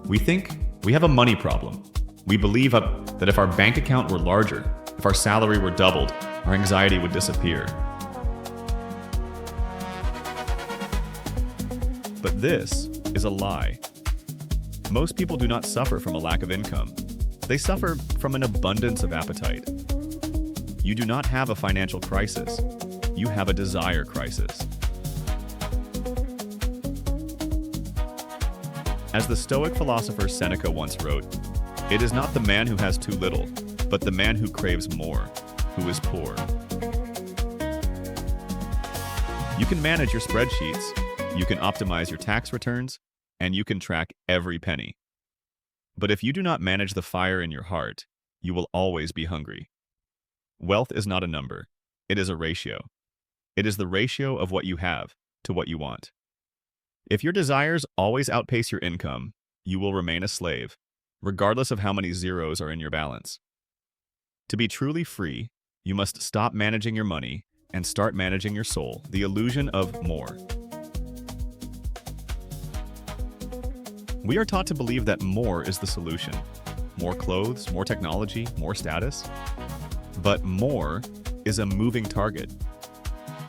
We think we have a money problem. We believe that if our bank account were larger, if our salary were doubled, our anxiety would disappear. But this is a lie. Most people do not suffer from a lack of income. They suffer from an abundance of appetite. You do not have a financial crisis. You have a desire crisis. As the Stoic philosopher Seneca once wrote, "It is not the man who has too little, but the man who craves more, who is poor." You can manage your spreadsheets, you can optimize your tax returns, and you can track every penny. But if you do not manage the fire in your heart, you will always be hungry. Wealth is not a number, it is a ratio. It is the ratio of what you have to what you want. If your desires always outpace your income, you will remain a slave, regardless of how many zeros are in your balance. To be truly free, you must stop managing your money and start managing your soul, the illusion of more. We are taught to believe that more is the solution. More clothes, more technology, more status. But more is a moving target.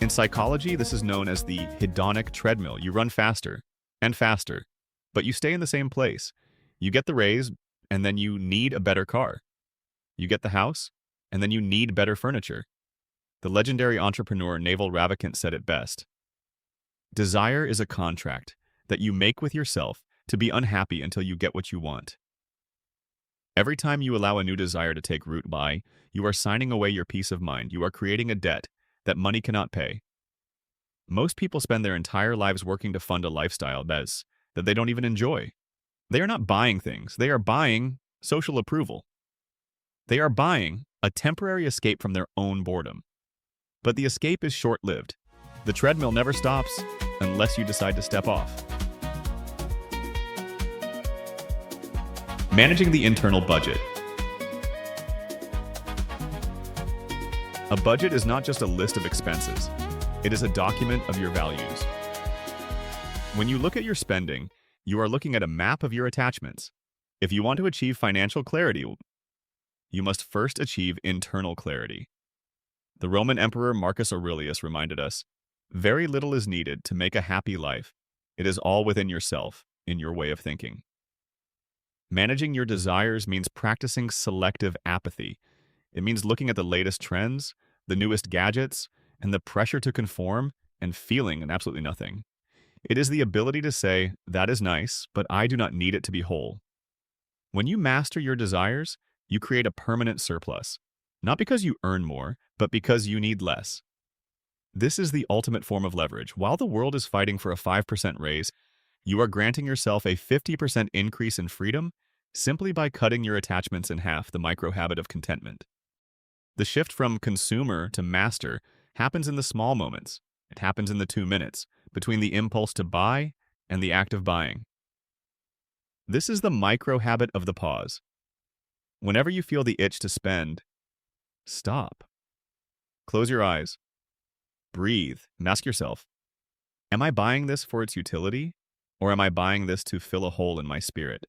In psychology, this is known as the hedonic treadmill. You run faster and faster, but you stay in the same place. You get the raise, and then you need a better car. You get the house, and then you need better furniture. The legendary entrepreneur Naval Ravikant said it best. Desire is a contract that you make with yourself to be unhappy until you get what you want. Every time you allow a new desire to take root you are signing away your peace of mind. You are creating a debt that money cannot pay. Most people spend their entire lives working to fund a lifestyle that they don't even enjoy. They are not buying things. They are buying social approval. They are buying a temporary escape from their own boredom. But the escape is short-lived. The treadmill never stops unless you decide to step off. Managing the internal budget. A budget is not just a list of expenses. It is a document of your values. When you look at your spending, you are looking at a map of your attachments. If you want to achieve financial clarity, you must first achieve internal clarity. The Roman Emperor Marcus Aurelius reminded us, "Very little is needed to make a happy life. It is all within yourself, in your way of thinking." Managing your desires means practicing selective apathy. It means looking at the latest trends, the newest gadgets, and the pressure to conform and feeling absolutely nothing. It is the ability to say, "That is nice, but I do not need it to be whole." When you master your desires, you create a permanent surplus, not because you earn more, but because you need less. This is the ultimate form of leverage. While the world is fighting for a 5% raise, you are granting yourself a 50% increase in freedom simply by cutting your attachments in half, the micro-habit of contentment. The shift from consumer to master happens in the small moments. It happens in the 2 minutes between the impulse to buy and the act of buying. This is the micro-habit of the pause. Whenever you feel the itch to spend, stop. Close your eyes. Breathe. And ask yourself, am I buying this for its utility, or am I buying this to fill a hole in my spirit?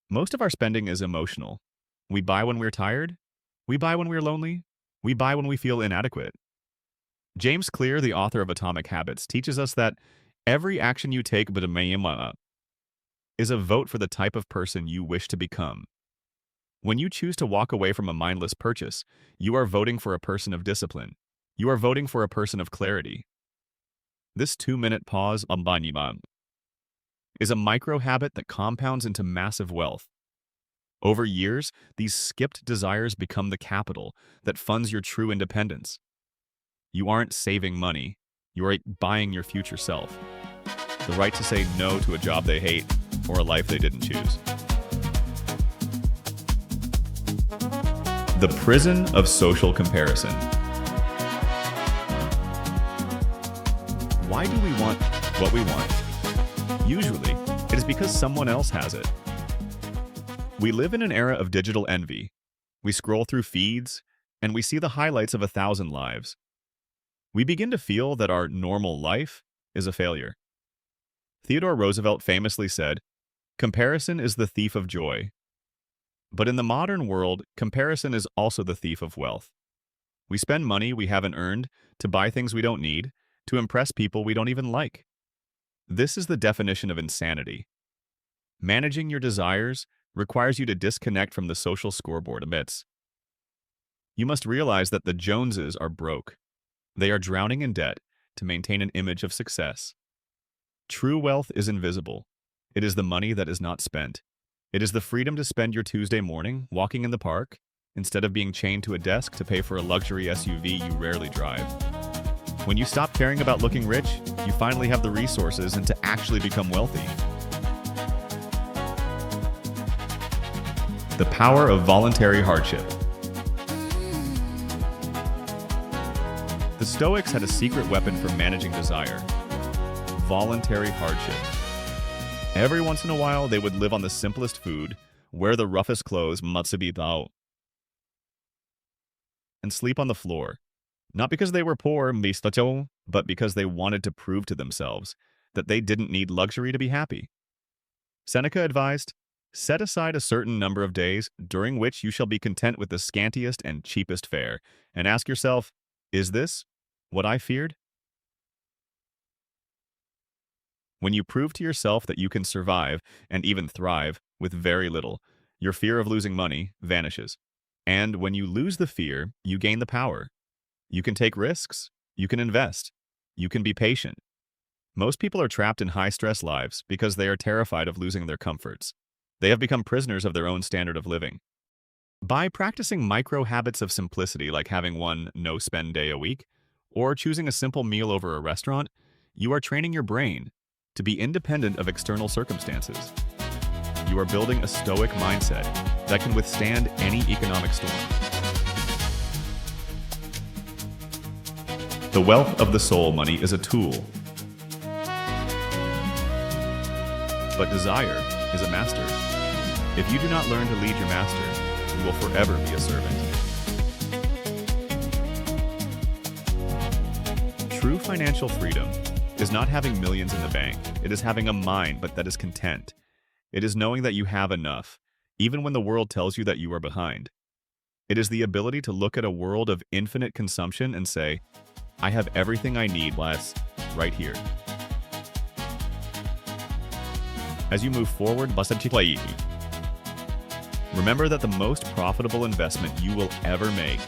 Most of our spending is emotional. We buy when we're tired. We buy when we're lonely. We buy when we feel inadequate. James Clear, the author of Atomic Habits, teaches us that every action you take is a vote for the type of person you wish to become. When you choose to walk away from a mindless purchase, you are voting for a person of discipline. You are voting for a person of clarity. This 2-minute pause is a micro-habit that compounds into massive wealth. Over years, these skipped desires become the capital that funds your true independence. You aren't saving money, you are buying your future self. The right to say no to a job they hate or a life they didn't choose. The prison of social comparison. Why do we want what we want? Usually, it is because someone else has it. We live in an era of digital envy. We scroll through feeds, and we see the highlights of 1,000 lives. We begin to feel that our normal life is a failure. Theodore Roosevelt famously said, Comparison is the thief of joy. But in the modern world, comparison is also the thief of wealth. We spend money we haven't earned to buy things we don't need, to impress people we don't even like. This is the definition of insanity. Managing your desires requires you to disconnect from the social scoreboard amidst. You must realize that the Joneses are broke. They are drowning in debt to maintain an image of success. True wealth is invisible. It is the money that is not spent. It is the freedom to spend your Tuesday morning walking in the park instead of being chained to a desk to pay for a luxury SUV you rarely drive. When you stop caring about looking rich, you finally have the resources and to actually become wealthy. The power of voluntary hardship. The Stoics had a secret weapon for managing desire: voluntary hardship. Every once in a while, they would live on the simplest food, wear the roughest clothes, matsubitao, and sleep on the floor. Not because they were poor, mistacho, but because they wanted to prove to themselves that they didn't need luxury to be happy. Seneca advised, "Set aside a certain number of days during which you shall be content with the scantiest and cheapest fare, and ask yourself, is this what I feared?" When you prove to yourself that you can survive and even thrive with very little, your fear of losing money vanishes. And when you lose the fear, you gain the power. You can take risks. You can invest. You can be patient. Most people are trapped in high-stress lives because they are terrified of losing their comforts. They have become prisoners of their own standard of living. By practicing micro habits of simplicity like having one no-spend day a week, or choosing a simple meal over a restaurant, you are training your brain to be independent of external circumstances. You are building a stoic mindset that can withstand any economic storm. The wealth of the soul money is a tool, but desire is a master. If you do not learn to lead your master, you will forever be a servant. True financial freedom is not having millions in the bank. It is having a mind, but that is content. It is knowing that you have enough, even when the world tells you that you are behind. It is the ability to look at a world of infinite consumption and say, I have everything I need whilst right here. As you move forward, remember that the most profitable investment you will ever make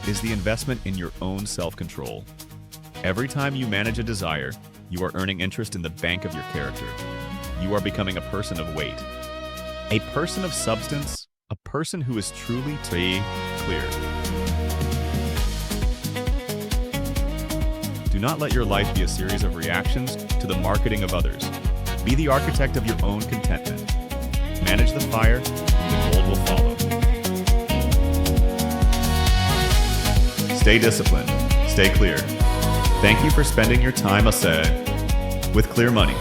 is the investment in your own self-control. Every time you manage a desire, you are earning interest in the bank of your character. You are becoming a person of weight, a person of substance, a person who is truly clear. Do not let your life be a series of reactions to the marketing of others. Be the architect of your own contentment. Manage the fire, and the gold will follow. Stay disciplined. Stay clear. Thank you for spending your time with clear money.